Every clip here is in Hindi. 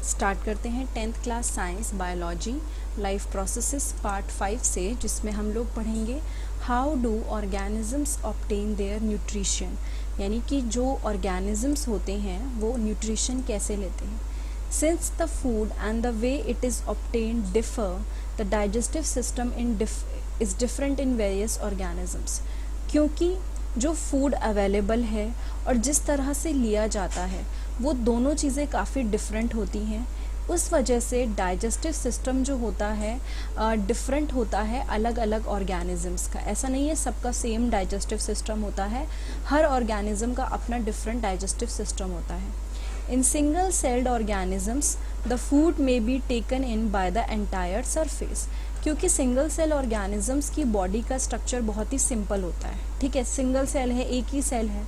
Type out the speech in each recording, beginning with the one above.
स्टार्ट करते हैं 10th class science biology life processes part 5 से, जिसमें हम लोग पढ़ेंगे how do organisms obtain their nutrition, यानी कि जो ऑर्गेनिजम्स होते हैं वो न्यूट्रिशन कैसे लेते हैं. Since the food and the way it is obtained differ, the digestive system is different in various organisms. क्योंकि जो फूड अवेलेबल है और जिस तरह से लिया जाता है वो दोनों चीज़ें काफ़ी डिफरेंट होती हैं. उस वजह से डाइजेस्टिव सिस्टम जो होता है डिफरेंट होता है अलग अलग ऑर्गेनिजम्स का. ऐसा नहीं है सबका सेम डाइजेस्टिव सिस्टम होता है, हर ऑर्गेनिज्म का अपना डिफरेंट डाइजेस्टिव सिस्टम होता है. In single celled organisms, the food may be taken in by the entire surface. क्योंकि सिंगल सेल ऑर्गेनिजम्स की बॉडी का स्ट्रक्चर बहुत ही सिंपल होता है. ठीक है, सिंगल सेल है, एक ही सेल है,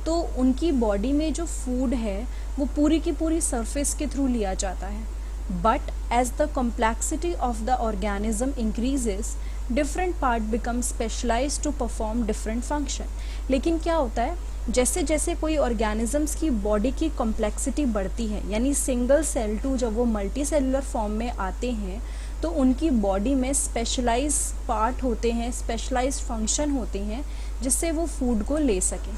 तो उनकी बॉडी में जो फूड है वो पूरी की पूरी सरफेस के थ्रू लिया जाता है. But as the complexity of the organism increases, different part become specialise to perform different function. लेकिन क्या होता है, जैसे जैसे कोई ऑर्गेनिजम्स की बॉडी की कॉम्प्लेक्सिटी बढ़ती है, यानी सिंगल सेल टू जब वो मल्टी सेलुलर फॉर्म में आते हैं तो उनकी बॉडी में स्पेशलाइज पार्ट होते हैं, स्पेशलाइज फंक्शन होते हैं जिससे वो फूड को ले सकें.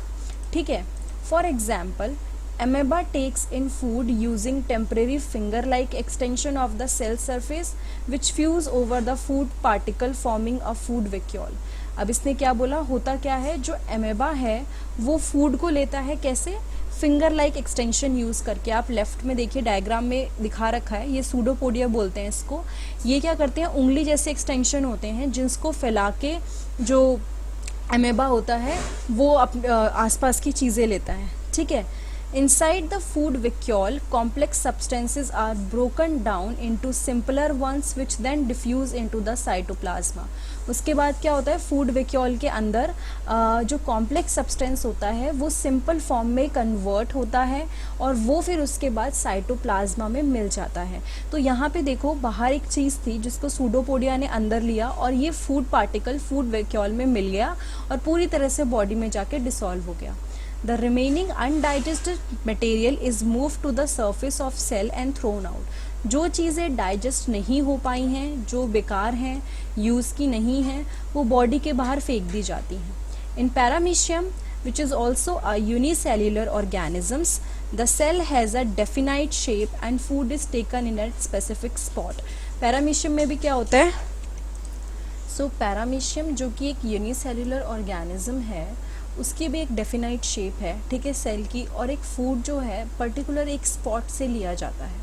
ठीक है, for example amoeba takes in food using temporary finger-like extension of the cell surface which fuse over the food particle forming a food vacuole. अब इसने क्या बोला, होता क्या है, जो एमेबा है वो फूड को लेता है कैसे, फिंगर लाइक एक्सटेंशन यूज़ करके. आप लेफ्ट में देखिए डायग्राम में दिखा रखा है, ये सूडोपोडिया बोलते हैं इसको. ये क्या करते हैं, उंगली जैसे एक्सटेंशन होते हैं जिसको फैला के जो एमेबा होता है वो आसपास की चीज़ें लेता है. ठीक है, inside the food vacuole complex substances are broken down into simpler ones which then diffuse into the cytoplasma. उसके बाद क्या होता है, फूड वेक्यूल के अंदर जो कॉम्प्लेक्स सब्सटेंस होता है वो सिंपल फॉर्म में कन्वर्ट होता है और वो फिर उसके बाद साइटोप्लाज्मा में मिल जाता है. तो यहाँ पे देखो बाहर एक चीज़ थी जिसको सूडोपोडिया ने अंदर लिया और ये फूड पार्टिकल फूड वेक्यूल में मिल गया और पूरी तरह से बॉडी में जाके डिसॉल्व हो गया. The remaining undigested material is moved to the surface of cell and thrown out. जो चीज़ें डाइजेस्ट नहीं हो पाई हैं, जो बेकार हैं, यूज़ की नहीं हैं, वो बॉडी के बाहर फेंक दी जाती हैं. In Paramecium, which is also a unicellular organisms, the cell has a definite shape and food is taken in a specific spot. Paramecium में भी क्या होता है, पैरामीशियम जो कि एक यूनिसेल्युलर ऑर्गेनिज्म है उसकी भी एक डेफिनाइट शेप है. ठीक है, सेल की, और एक फूड जो है पर्टिकुलर एक स्पॉट से लिया जाता है.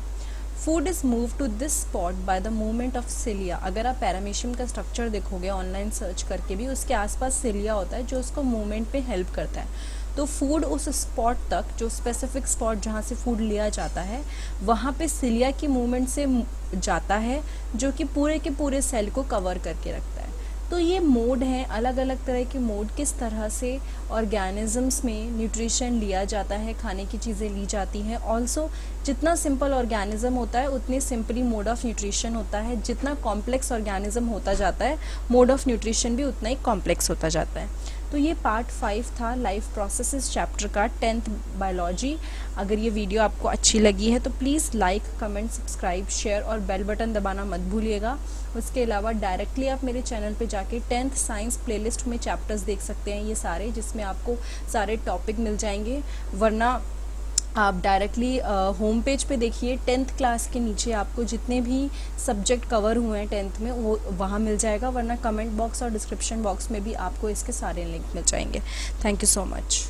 Food is move to this spot by the movement of cilia. अगर आप पैरामीशियम का स्ट्रक्चर देखोगे ऑनलाइन सर्च करके भी, उसके आसपास सिलिया होता है जो उसको मूवमेंट पे हेल्प करता है. तो फूड उस स्पॉट तक, जो स्पेसिफिक स्पॉट जहाँ से फूड लिया जाता है, वहाँ पे सिलिया की मूवमेंट से जाता है जो कि पूरे के पूरे सेल को कवर करके रखता है. तो ये मोड हैं, अलग अलग तरह के मोड, किस तरह से ऑर्गेनिजम्स में न्यूट्रिशन लिया जाता है, खाने की चीज़ें ली जाती हैं. ऑल्सो जितना सिंपल ऑर्गेनिज्म होता है उतनी सिंपली मोड ऑफ न्यूट्रिशन होता है. जितना कॉम्प्लेक्स ऑर्गेनिज्म होता जाता है मोड ऑफ न्यूट्रिशन भी उतना ही कॉम्प्लेक्स होता जाता है. तो ये पार्ट 5 था लाइफ प्रोसेसेस चैप्टर का 10th बायोलॉजी. अगर ये वीडियो आपको अच्छी लगी है तो please like, comment, subscribe, share और बेल बटन दबाना मत भूलिएगा. उसके अलावा डायरेक्टली आप मेरे चैनल पे जाके 10th साइंस प्लेलिस्ट में चैप्टर्स देख सकते हैं, ये सारे, जिसमें आपको सारे टॉपिक मिल जाएंगे. वरना आप डायरेक्टली होम पेज पे देखिए, 10th क्लास के नीचे आपको जितने भी सब्जेक्ट कवर हुए हैं 10th में वो वहाँ मिल जाएगा. वरना कमेंट बॉक्स और डिस्क्रिप्शन बॉक्स में भी आपको इसके सारे लिंक मिल जाएंगे. Thank you so much.